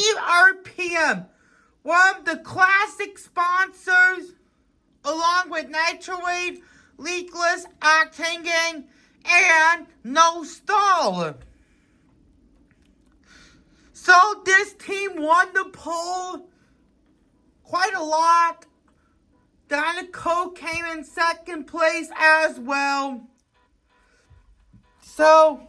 Team RPM, one of the classic sponsors, along with Nitroid, Leakless, Octane, and No Stall. So this team won the poll quite a lot. Dynaco came in second place as well. So,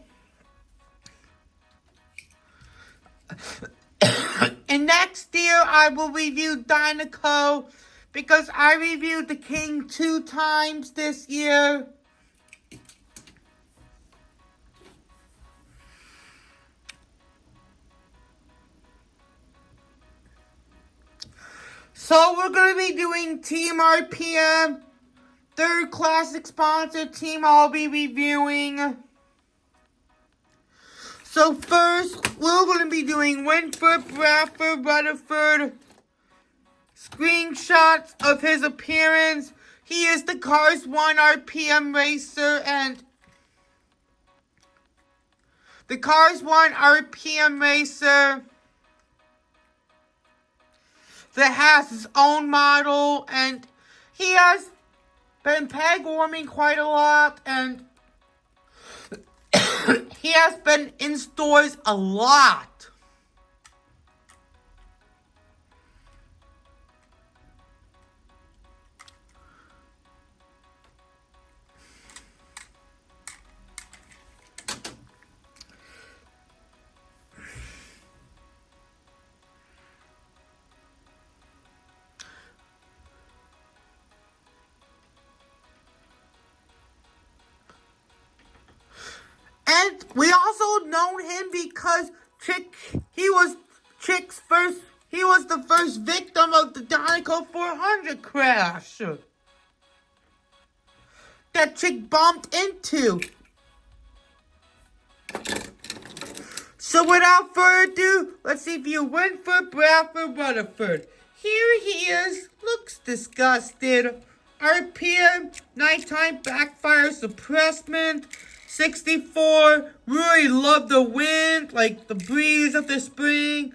and next year I will review Dynaco because I reviewed the King 2 times this year. So we're going to be doing Team RPM, third classic sponsor team I'll be reviewing. So first, we're going to be doing Winford Bradford, Rutherford. Screenshots of his appearance. He is the Cars 1 RPM racer, and the Cars 1 RPM racer that has his own model, and he has been peg warming quite a lot, and he has been in stores a lot. And we also known him because he was the first victim of the Dynaco 400 crash that Chick bumped into. So without further ado, let's review Winford Bradford Rutherford. Here he is, looks disgusted. RPM, nighttime backfire suppressment. 64, really love the wind, like the breeze of the spring.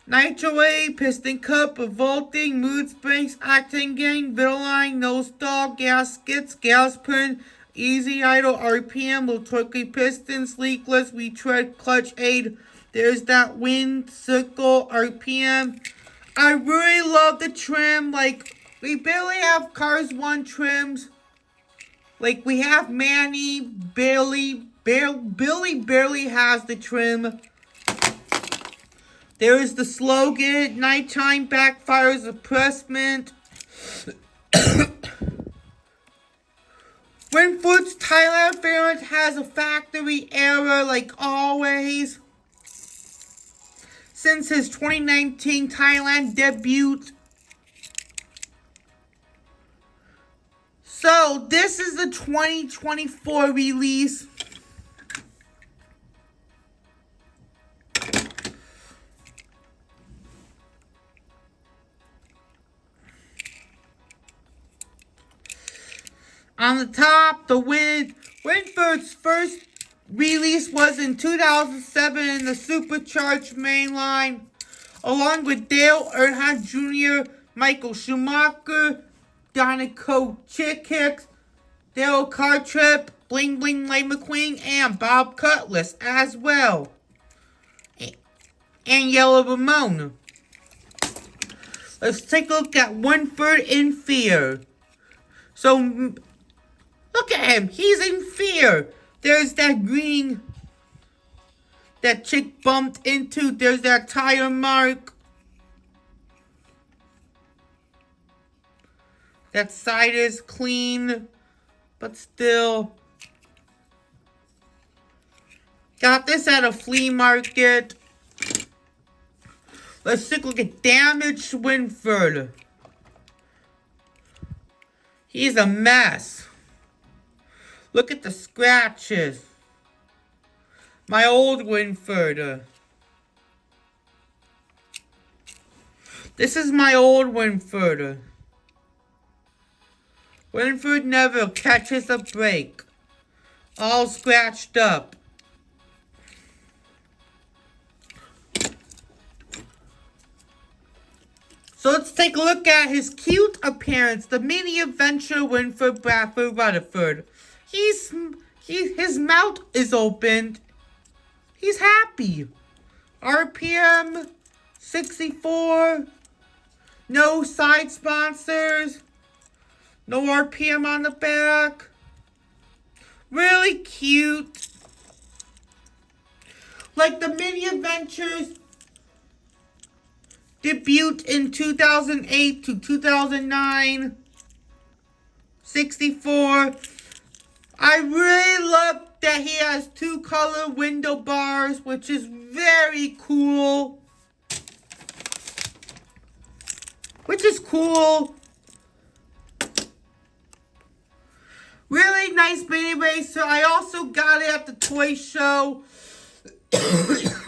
Nitroid, piston cup, revolting, mood springs, octane gang, Vitaline, no stall, gaskets, gas print, easy idle, RPM, low torque pistons, leakless, retread, clutch aid. There's that wind, circle, RPM. I really love the trim, like, we barely have Cars 1 trims. Like, we have Manny, Billy barely has the trim. There is the slogan, nighttime backfire suppressment. Winford's Thailand variant has a factory error, like always. Since his 2019 Thailand debut. So, this is the 2024 release. On the top, the Winford's first release was in 2007 in the Supercharged mainline, along with Dale Earnhardt Jr., Michael Schumacher, Dynaco Chick Hicks, Dale Cartrip, Bling Bling Lane McQueen, and Bob Cutlass as well. And Yellow Ramon. Let's take a look at Winford in fear. So, look at him. He's in fear. There's that green that Chick bumped into. There's that tire mark. That side is clean, but still. Got this at a flea market. Let's take a look at damaged Winford. He's a mess. Look at the scratches. My old Winford. This is my old Winford. Winford never catches a break. All scratched up. So let's take a look at his cute appearance. The mini adventure Winford Bradford Rutherford. His mouth is opened. He's happy. RPM 64. No side sponsors. No RPM on the back. Really cute. Like the mini adventures debuted in 2008 to 2009. 64. I really love that he has 2-color window bars, which is very cool. Really nice mini racer. I also got it at the toy show.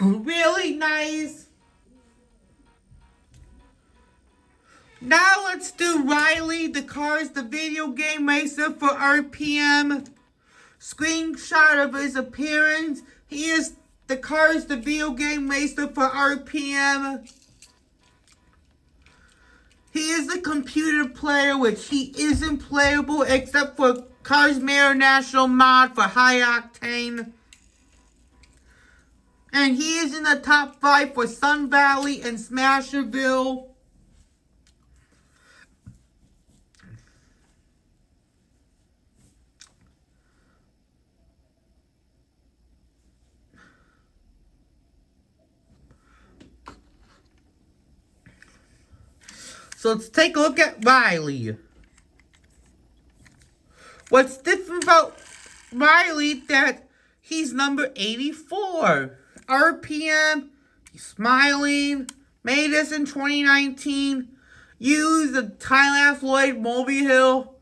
Really nice. Now let's do Riley, the Cars, the video game racer for RPM. Screenshot of his appearance. He is the Cars, the video game racer for RPM. He is a computer player, which he isn't playable except for Cars Mirror National mod for High Octane. And he is in the top 5 for Sun Valley and Smasherville. So let's take a look at Riley. What's different about Riley that he's number 84. RPM, he's smiling, made this in 2019, used the Thailand Floyd Mobile.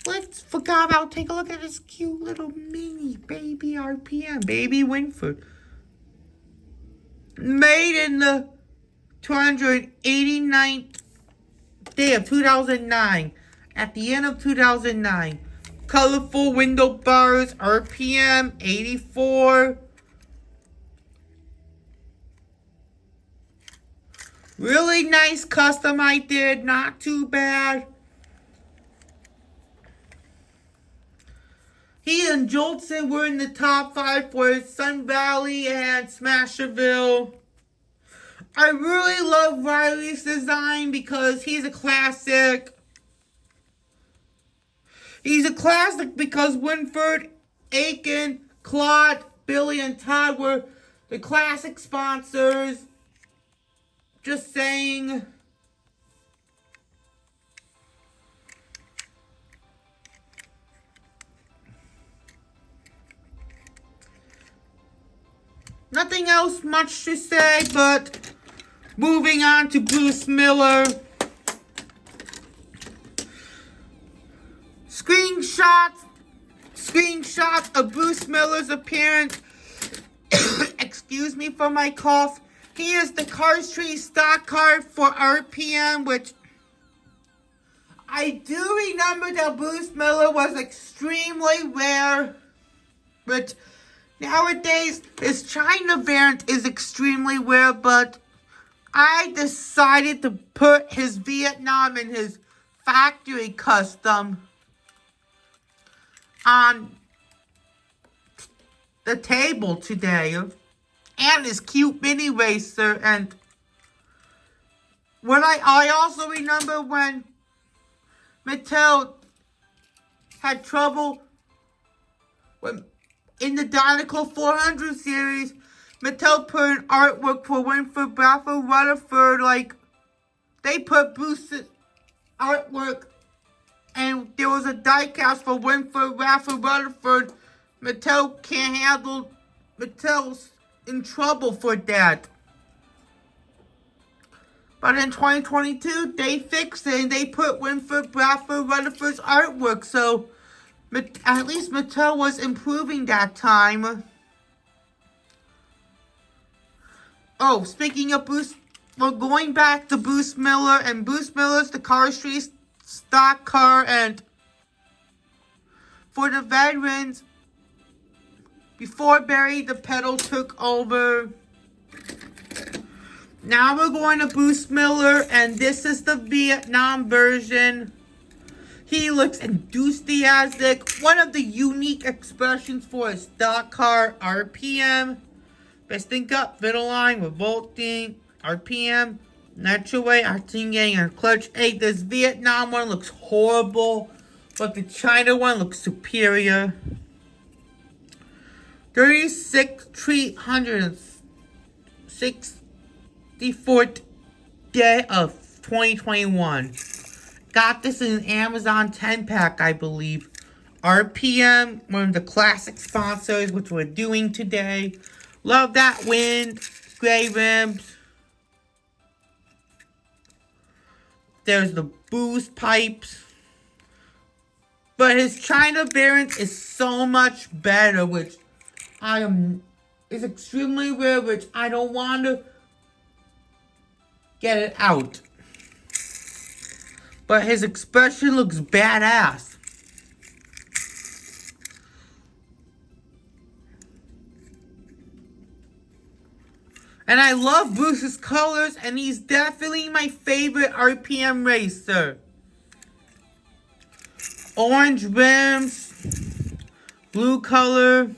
Let's take a look at this cute little mini baby RPM, baby Winford. Made in the 289th day of 2009. At the end of 2009. Colorful window bars, RPM 84. Really nice custom I did, not too bad. He and Jolson were in the top 5 for Sun Valley and Smasherville. I really love Riley's design because he's a classic. He's a classic because Winford, Aiken, Claude, Billy, and Todd were the classic sponsors. Just saying. Nothing else much to say, but moving on to Bruce Miller. Screenshots of Bruce Miller's appearance. Excuse me for my cough. He is the Cars Tree stock car for RPM, which I do remember that Bruce Miller was extremely rare. Which nowadays his China variant is extremely rare, but I decided to put his Vietnam and his factory custom on the table today, and his cute mini racer. And when I also remember when Mattel had trouble when in the Dinoco 400 series, Mattel put an artwork for Winford Bradford Rutherford, like they put Bruce's artwork. And there was a diecast for Winford Bradford Rutherford. Mattel can't handle. Mattel's in trouble for that. But in 2022, they fixed it and they put Winford Bradford Rutherford's artwork. So at least Mattel was improving that time. Oh, speaking of Bruce, we're going back to Bruce Miller. And Bruce Miller's the Cars Tree stock car, and for the veterans, before Barry DePedal took over, Now we're going to Bruce Miller, and this is the Vietnam version. He looks enthusiastic. One of the unique expressions for a stock car, RPM. Piston cup, fiddle line, revolting, RPM, natural way, artinging, and clutch 8. This Vietnam one looks horrible, but the China one looks superior. 34th day of 2021. Got this in an Amazon 10-pack, I believe. RPM, one of the classic sponsors, which we're doing today. Love that wind. Gray rims. There's the boost pipes. But his China variant is so much better, which is extremely rare, which I don't want to get it out. But his expression looks badass. And I love Bruce's colors, and he's definitely my favorite RPM racer. Orange rims, blue color.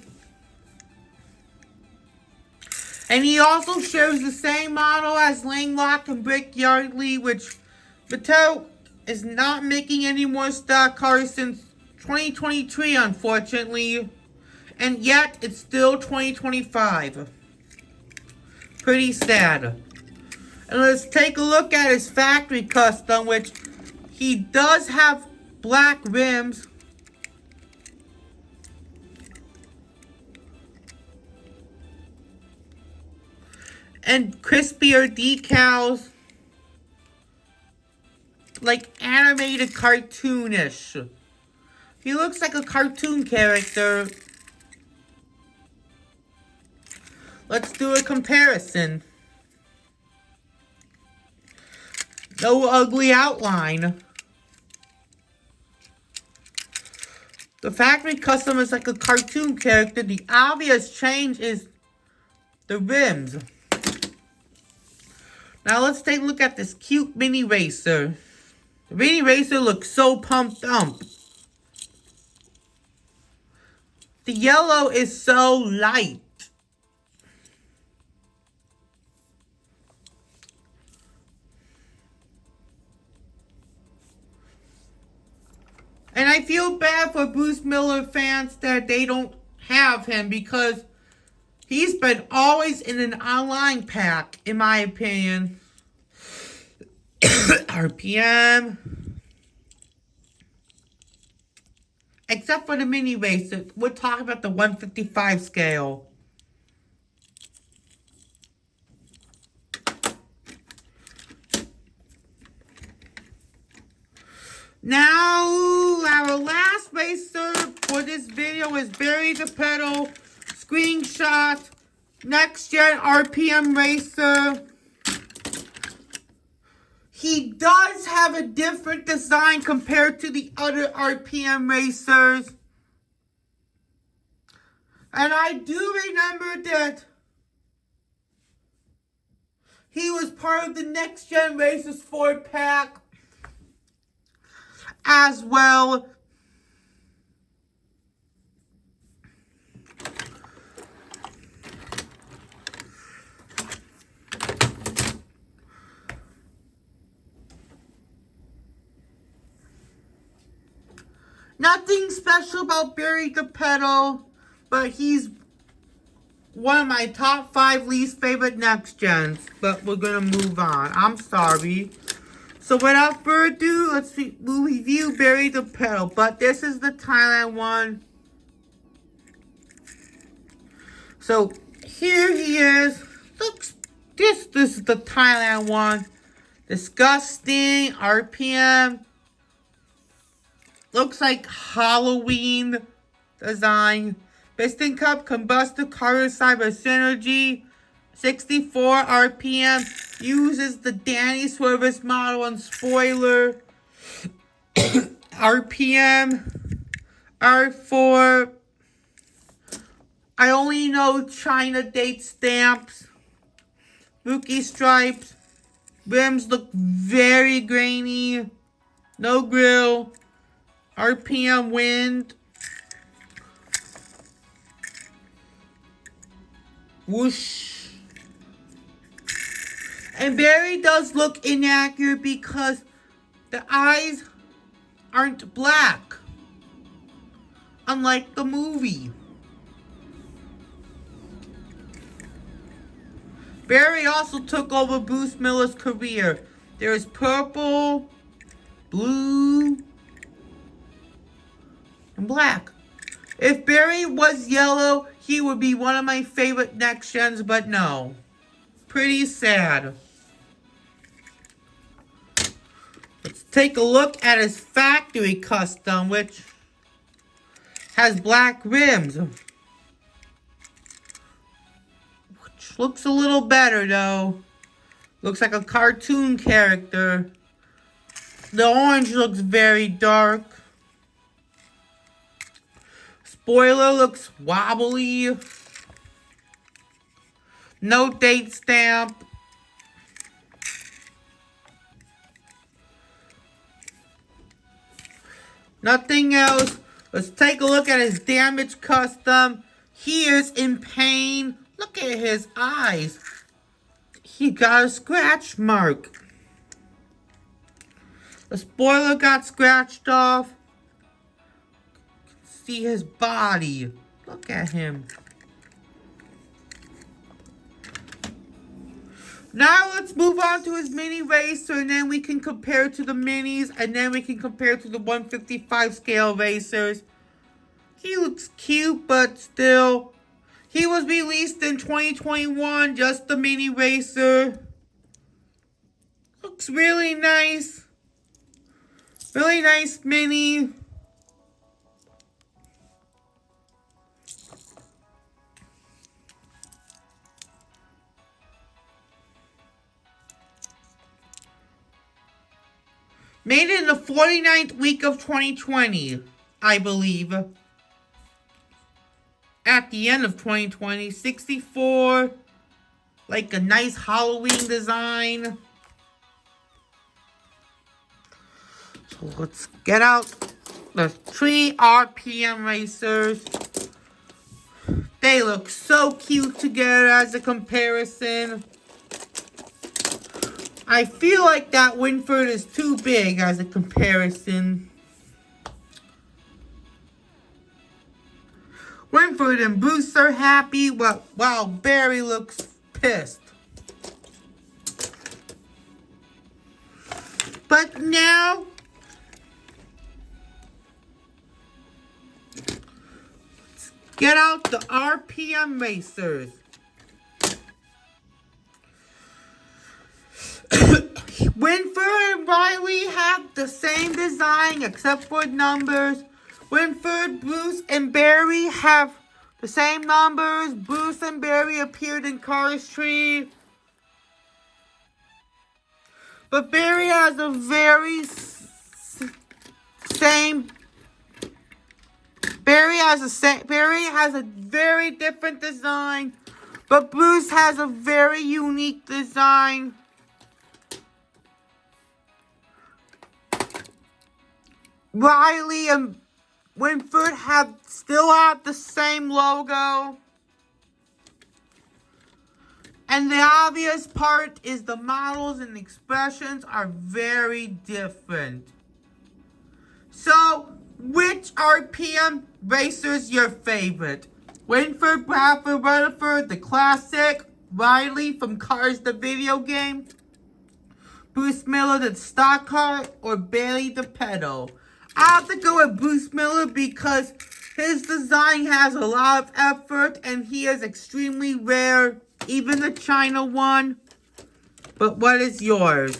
And he also shares the same model as Langlock and Brickyardly, which Mattel is not making any more stock cars since 2023, unfortunately. And yet, it's still 2025. Pretty sad. And let's take a look at his factory custom, which he does have black rims. And crispier decals. Like animated cartoonish. He looks like a cartoon character. Let's do a comparison. No ugly outline. The factory custom is like a cartoon character. The obvious change is the rims. Now let's take a look at this cute mini racer. The mini racer looks so pumped up. The yellow is so light. And I feel bad for Bruce Miller fans that they don't have him, because he's been always in an online pack, in my opinion. RPM. Except for the mini racer. We're talking about the 155 scale. Now, our last racer for this video is DePedal. Screenshot. Next gen RPM racer. He does have a different design compared to the other RPM racers. And I do remember that he was part of the Next Gen Racers 4-pack as well. Nothing special about DePedal, but he's one of my top 5 least favorite next gens. But we're gonna move on. I'm sorry. So without further ado, we'll review DePedal. But this is the Thailand one. So here he is. This is the Thailand one. Disgusting. RPM. Looks like Halloween design. Piston cup, combustor, carburetor, cyber synergy. 64 RPM. Uses the Danny Swervis model and spoiler. RPM. R4. I only know China date stamps. spooky stripes. Rims look very grainy. No grill. RPM wind. Whoosh. And Barry does look inaccurate because the eyes aren't black. Unlike the movie. Barry also took over Bruce Miller's career. There's purple, blue, and black. If Barry was yellow, he would be one of my favorite next gens, but no. Pretty sad. Let's take a look at his factory custom, which has black rims. Which looks a little better though. Looks like a cartoon character. The orange looks very dark. Spoiler looks wobbly. No date stamp. Nothing else. Let's take a look at his damage custom. He is in pain. Look at his eyes. He got a scratch mark. The spoiler got scratched off. See his body. Look at him. Now let's move on to his mini racer, and then we can compare to the minis, and then we can compare to the 155 scale racers. He looks cute, but still. He was released in 2021, just the mini racer. Looks really nice. Really nice mini. Made in the 49th week of 2020, I believe. At the end of 2020, 64. Like a nice Halloween design. So let's get out the 3 RPM racers. They look so cute together as a comparison. I feel like that Winford is too big as a comparison. Winford and Bruce are happy while Barry looks pissed. But now, let's get out the RPM racers. Winford and Riley have the same design except for numbers. Winford, Bruce, and Barry have the same numbers. Bruce and Barry appeared in Cars 3. But Barry has a very Barry has a very different design. But Bruce has a very unique design. Riley and Winford still have the same logo. And the obvious part is the models and expressions are very different. So, which RPM racer is your favorite? Winford Bradford, Rutherford, the classic. Riley from Cars, the video game. Bruce Miller, the stock car. Or Barry, the DePedal. I have to go with Bruce Miller because his design has a lot of effort and he is extremely rare, even the China one. But what is yours?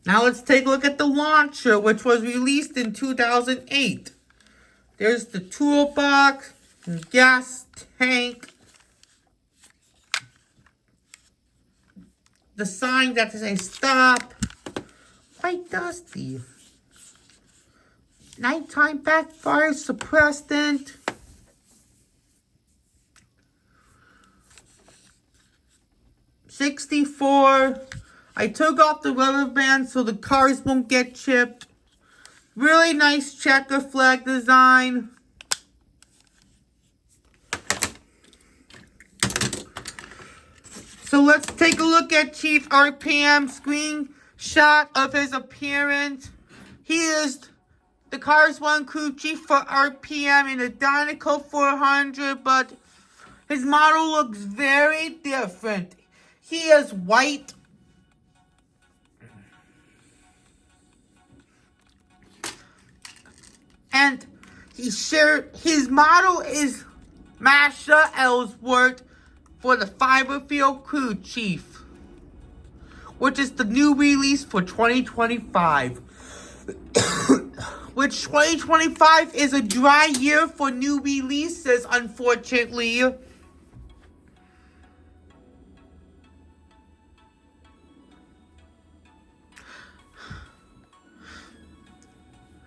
Now let's take a look at the launcher, which was released in 2008. There's the toolbox, gas tank, the sign that says stop. Quite dusty. Nighttime backfire suppressant. 64. I took off the rubber band so the cars won't get chipped. Really nice checker flag design. So let's take a look at Chief RPM screenshot of his appearance. He is the Cars 1 crew chief for RPM in the Dynaco 400, but his model looks very different. He is white. And his model is Masha Ellsworth for the Fiberfield Crew Chief, which is the new release for 2025. Which 2025 is a dry year for new releases, unfortunately.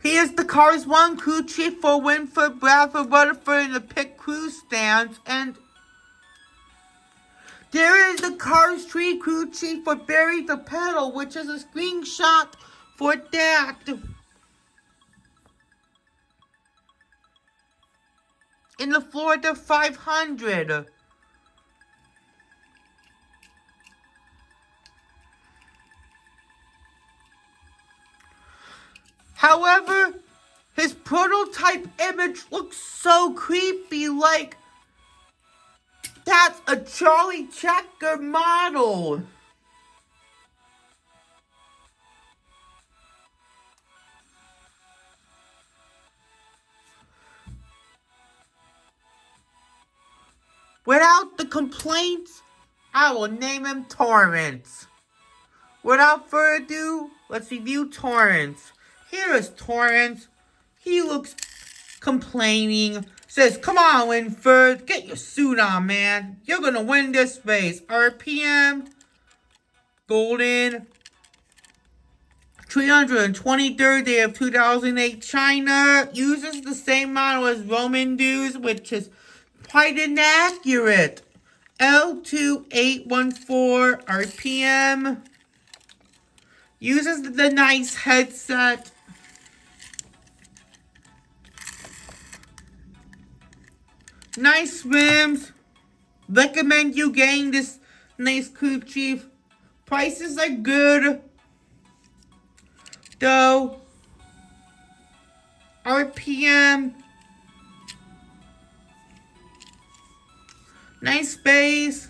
He is the Cars 1 crew chief for Winford Bradford, Rutherford, and the pit crew stands. And there is the Cars 3 crew chief for DePedal, which is a screenshot for that. In the Florida 500. However, his prototype image looks so creepy, like that's a Charlie Checker model. Without the complaints, I will name him Torrence. Without further ado, let's review Torrence. Here is Torrence. He looks complaining. Says, come on, Winford. Get your suit on, man. You're going to win this race. RPM. Golden. 323rd day of 2008 China. Uses the same model as Roman dues, which is quite inaccurate. L2814 RPM. Uses the nice headset. Nice rims. Recommend you getting this nice crew chief. Prices are good, though. RPM. Nice space.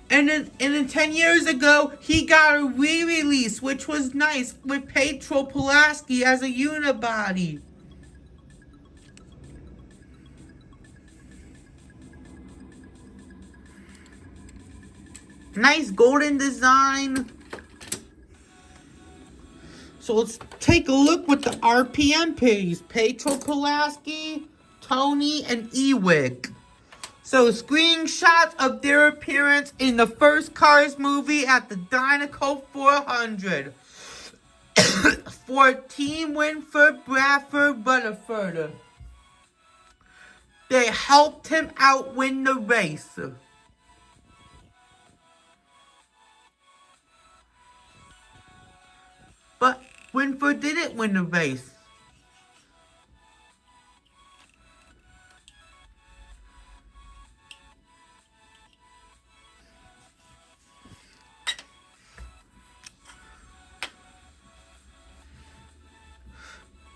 And then 10 years ago, he got a re-release, which was nice, with Petrol Pulaski as a unibody. Nice golden design. So let's take a look with the RPM Pitties. Petrol Pulaski, Tony, and Ewig. So screenshots of their appearance in the first Cars movie at the Dynaco 400. For Team Winford Bradford, Rutherford. They helped him out win the race. But Winford didn't win the race.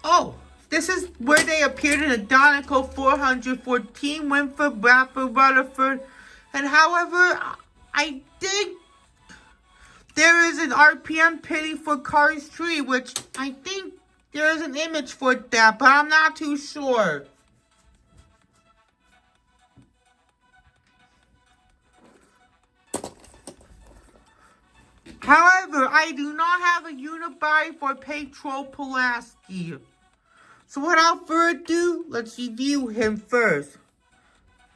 Oh, this is where they appeared in the Dynaco 400 for Team Winford Bradford, Rutherford. And however, I think there is an RPM Pitty for Cars 3, which I think there is an image for that, but I'm not too sure. However, I do not have a unibody for Petrol Pulaski. So without further ado, let's review him first.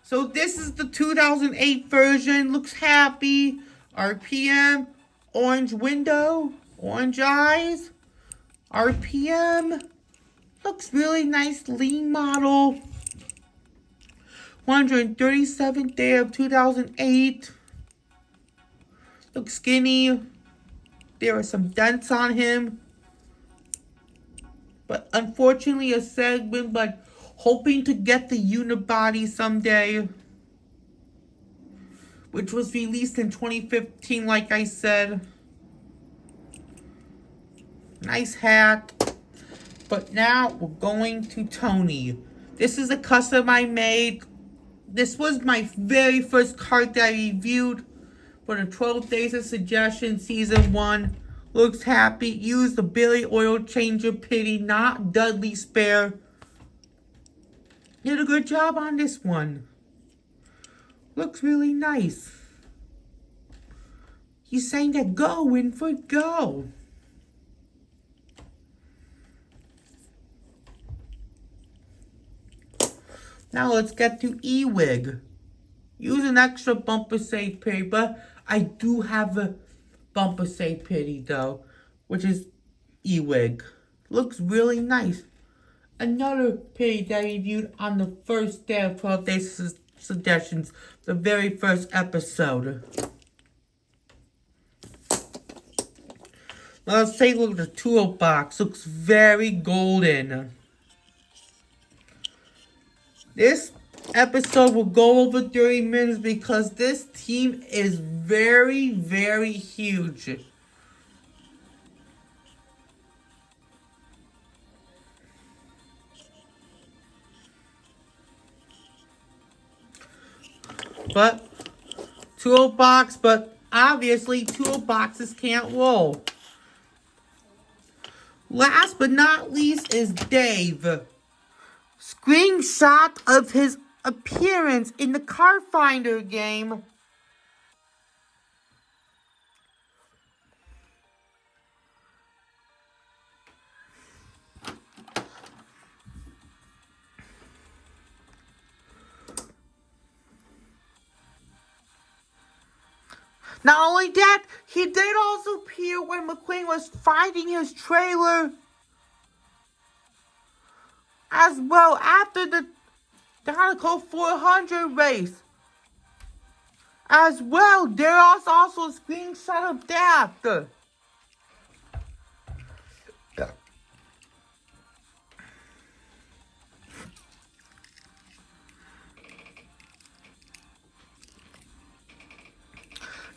So this is the 2008 version. Looks happy. RPM. Orange window. Orange eyes. RPM. Looks really nice. Lean model. 137th day of 2008. Looks skinny. There are some dents on him. But unfortunately a segment, but hoping to get the unibody someday. Which was released in 2015, like I said. Nice hat. But now we're going to Tony. This is a custom I made. This was my very first card that I reviewed for the 12 Days of Suggestion Season 1. Looks happy. Used the Billy Oil Changer Pitty, not Dudley Spare. Did a good job on this one. Looks really nice. He's saying that go, Winford, go. Now let's get to Ewig. Use an extra bumper safe Pitty, but I do have a bumper safe Pitty though, which is Ewig. Looks really nice. Another Pitty that I reviewed on the first day of 12 Days Suggestions, the very first episode. Now let's take a look at the toolbox. Looks very golden. This episode will go over 30 minutes because this team is very, very huge. But toolbox, but obviously toolboxes can't roll. Last but not least is Dave. Screenshot of his appearance in the Car Finder game. Not only that, he did also appear when McQueen was fighting his trailer as well after the Dinoco 400 race. As well, there is also a screenshot of that.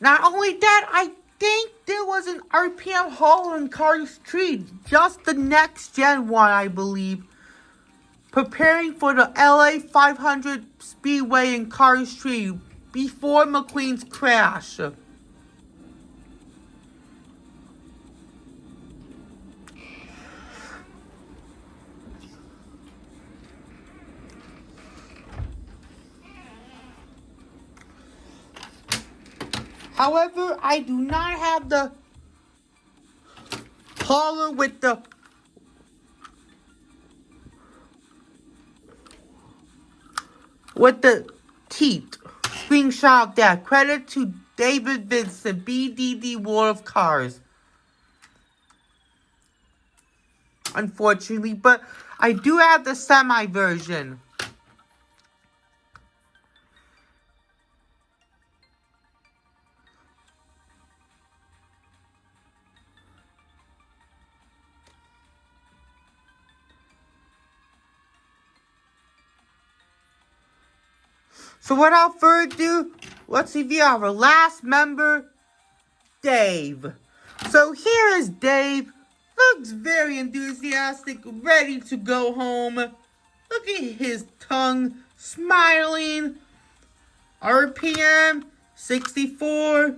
Not only that, I think there was an RPM Hall in Car Street, just the next gen one, I believe, preparing for the LA 500 Speedway in Car Street before McQueen's crash. However, I do not have the hauler with the teeth. Screenshot of that. Credit to David Vincent, BDD War of Cars. Unfortunately, but I do have the semi version. So without further ado, let's review our last member, Dave. So here is Dave. Looks very enthusiastic, ready to go home. Look at his tongue, smiling. RPM 64.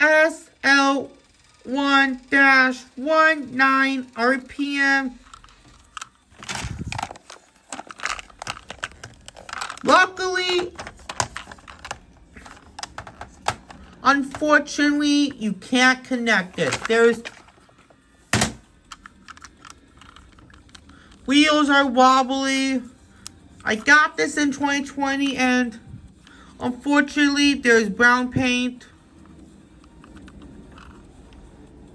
SL1-19 RPM. Luckily, unfortunately, you can't connect it. Wheels are wobbly. I got this in 2020 and unfortunately there's brown paint.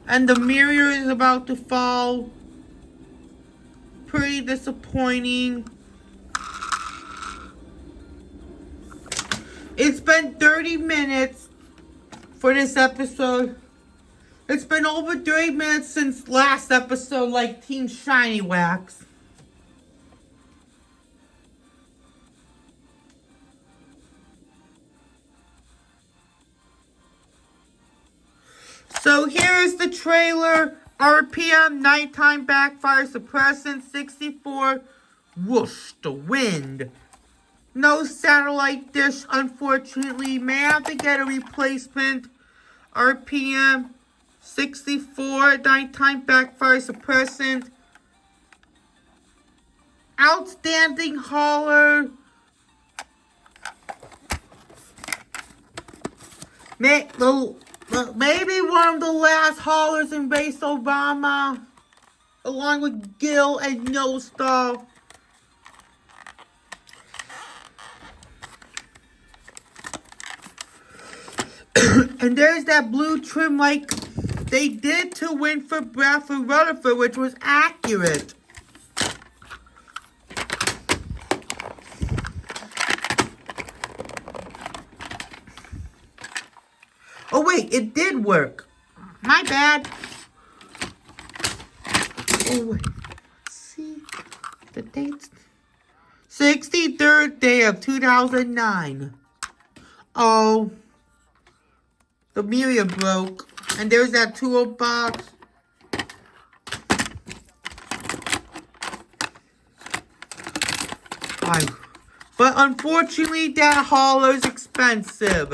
And the mirror is about to fall. Pretty disappointing. It's been 30 minutes for this episode. It's been over 30 minutes since last episode, like Team Shiny Wax. So here's the trailer. RPM, nighttime backfire suppressant, 64. Whoosh, the wind. No satellite dish, unfortunately. May have to get a replacement. RPM, 64. Nighttime backfire suppressant. Outstanding hauler. Maybe one of the last haulers in Base Obama, along with Gil and No Star. And there's that blue trim like they did to Winford Bradford Rutherford, which was accurate. Oh wait, it did work. My bad. Oh wait. Let's see the dates. 63rd day of 2009. Oh. The mirror broke. And there's that toolbox. But unfortunately, that hauler's expensive.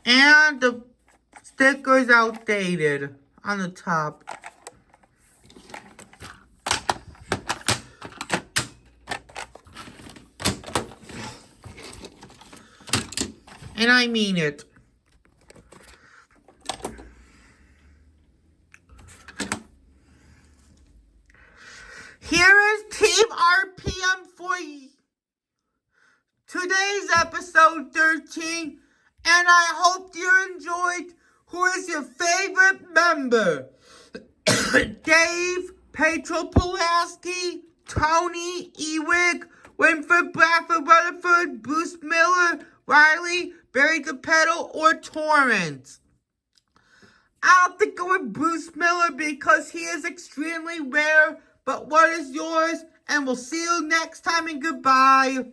And the sticker's outdated on the top. And I mean it. Here is Team RPM for today's episode 13. And I hope you enjoyed. Who is your favorite member? Dave, Petrol, Pulaski, Tony, Ewig, Winford Bradford, Rutherford, Bruce Miller, Riley, Barry DePedal, or Torrence. I'll have to go with Bruce Miller because he is extremely rare. But what is yours? And we'll see you next time and goodbye.